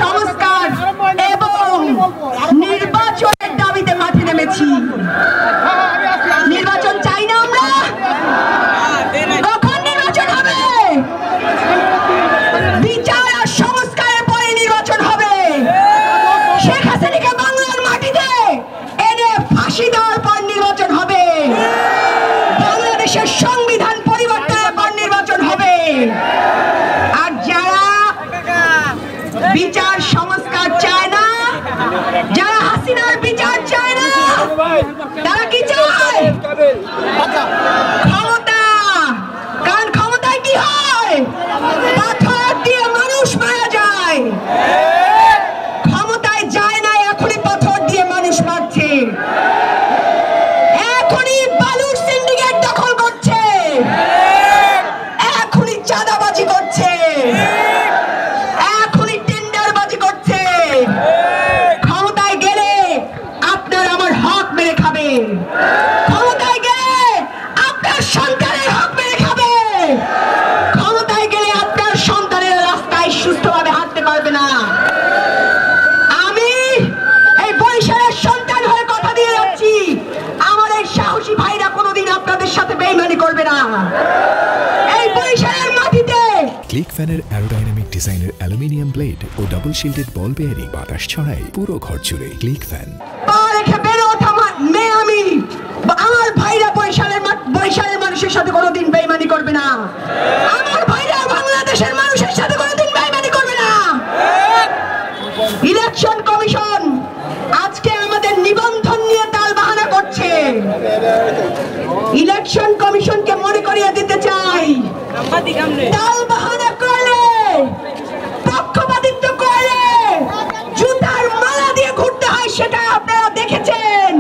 সংস্কার এবং নির্বাচনের দাবিতে মাঠে নেমেছি। নির্বাচন চাই না আমরা? কখন নির্বাচন হবে? বিচার আর সংস্কারের পরে নির্বাচন হবে। শেখ হাসিনাকে বাংলার মাটিতে এনে ফাঁসি দেওয়ার পর নির্বাচন হবে। বাংলাদেশের সংবিধান পরিবর্তনের পর নির্বাচন হবে। আর যারা বিচার সংস্কার চায় না, যারা হাসিনার বিচার চায় না, তারা কি চায়? ক্ষমতা। কারণ ক্ষমতায় কি হয়? পাথর দিয়ে মানুষ মারা যায়। ক্ষমতায় যায় না, এখনই পাথর দিয়ে মানুষ মারছে, এখনই বালুর সিন্ডিকেট দখল করছে, এখনই চাঁদাবাজি করছে, এখনই টেন্ডারবাজি করছে। ক্ষমতায় গেলে আপনার আমার হক মেরে খাবে। ক্ষমতায় গেলে আপনার সন্তানের হক মেরে খাবে। ক্ষমতায় গেলে আপনার সন্তানের রাস্তায় সুস্থভাবে হাঁটতে পারবে না। আমি এই বরিশালের সন্তান হয়ে কথা দিয়ে যাচ্ছি, আমার এই সাহসী ভাইরা কোনোদিন আপনাদের সাথে বেইমানি করবে না। এই বরিশালের মাটিতে ক্লিক ফ্যানের অ্যারোডাইনামিক ডিজাইনের aluminium blade O double shielded বল বেয়ারিং বাতাস ছড়ায় পুরো ঘর জুড়ে। Click fan. পা রেখে বেরো মেয়ে আমি, আমার ভাইরা বরিশালের মানুষের সাথে কোনোদিন বেইমানি করবে না। আমার ভাইরা বাংলাদেশের মানুষের সাথে কোনোদিন বেইমানি করবে না। ইলেকশন কমিশন আজকে আমাদের নিবন্ধন নিয়ে তালবাহানা করছে। ইলেকশন কমিশনকে মনে করিয়ে দিতে চাই, তালবাহানা করলে, পক্ষপাতিত্ব করলে জুতার মালা দিয়ে ঘুরতে হয়, সেটা আপনারা দেখেছেন।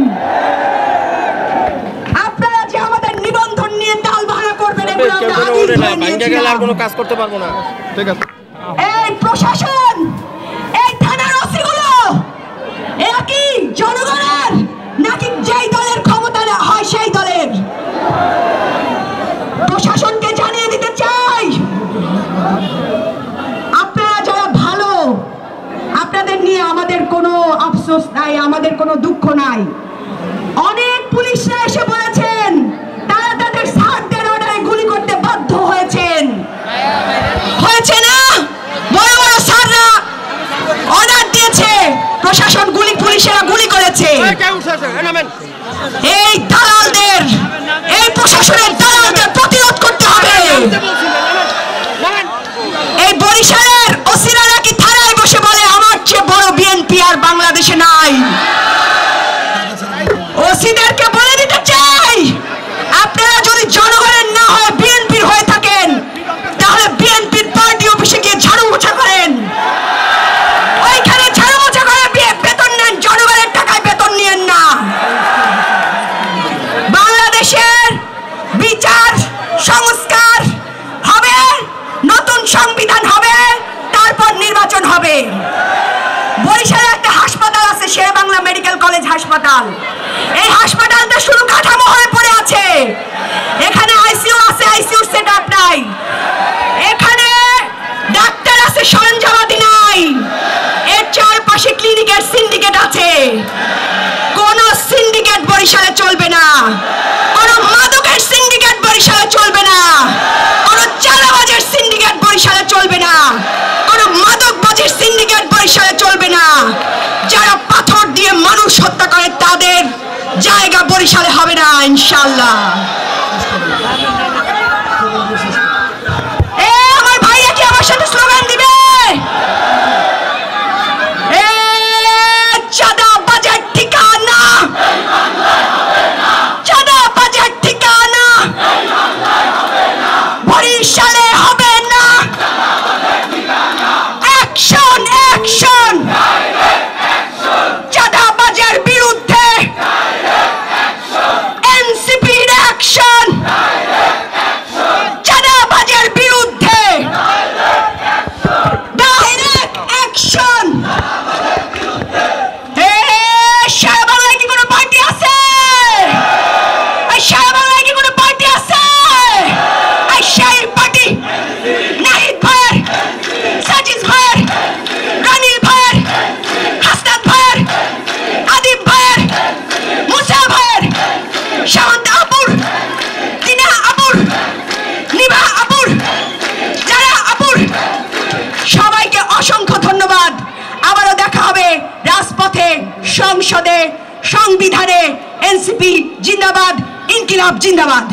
আপনারা যে আমাদের নিবন্ধন নিয়ে তালবাহানা করবেন, এগুলো আমরা আগেই ধরে নিয়েছিলাম। কোনো কাজ করতে পারবো না। ঠিক আছে। এই প্রশাসন, এই থানার ওসিগুলো, এরা কি জনগণের নাকি যেই দলের ক্ষমতা হয় সেই দলের? প্রশাসনকে জানিয়ে দিতে চাই, আপনারা যারা ভালো, আপনাদের নিয়ে আমাদের কোনো আফসোস নাই, আমাদের কোনো দুঃখ নাই। অনেক পুলিশরা এসে বলেছেন তারা তাদের স্যারদের অর্ডারে গুলি করতে বাধ্য হয়েছেন। হয়েছে না? বড় বড় স্যাররা অর্ডার দিয়েছে, প্রশাসন পুলিশেরা গুলি করেছে। এই দালালদের, এই প্রশাসনের দালালদের প্রতিরোধ করতে হবে। এই বরিশালের ওসিরা নাকি থানায় বসে বলে আমার চেয়ে বড় বিএনপি আর বাংলাদেশে নাই। ওসিদেরকে বলে দিতে চাই, আপনারা যদি জনগণের না হয় বিএনপির হয়ে থাকেন, তাহলে বিএনপির পার্টি অফিসে গিয়ে ঝাড়ু মোছা করেন। ওইখানে ঝাড়ু মোছা করে বেতন নেন, জনগণের টাকায় বেতন নিয়েন না। বাংলাদেশের বিচার সংস্কার হবে, নতুন সংবিধান হবে, তারপর নির্বাচন হবে। বরিশালে একটা হাসপাতাল আছে, শেরেবাংলা মেডিকেল কলেজ হাসপাতাল। এই হাসপাতালটা শুধু কাঠামো হয়ে পড়ে আছে, এখানে আইসিইউ আছে, আইসিইউ সেটআপ নাই। এখানে ডাক্তার আছে, সরঞ্জামাদি নাই। এর চারপাশে ক্লিনিকের সিন্ডিকেট আছে। কোন সিন্ডিকেট বরিশালে চলবে না, কোন মাদকের সিন্ডিকেট বরিশালে চলবে না, কোন চাঁদাবাজের সিন্ডিকেট বরিশালে চলবে না, কোন মাদকবাজের সিন্ডিকেট বরিশালে চলবে না। যারা পাথর দিয়ে মানুষ হত্যা করে তাদের জায়গা বরিশালে হবে না ইনশাআল্লাহ। আমার ভাইরা কি আমার সাথে স্লোগান দিবে? চাঁদাবাজের ঠিকানা, চাঁদাবাজের ঠিকানা বরিশালে হবে না। অ্যাকশন, অ্যাকশন চাঁদাবাজের বিরুদ্ধে, এনসিপির অ্যাকশন। রাজপথে, সংসদে, সংবিধানে এনসিপি জিন্দাবাদ, ইনকিলাব জিন্দাবাদ।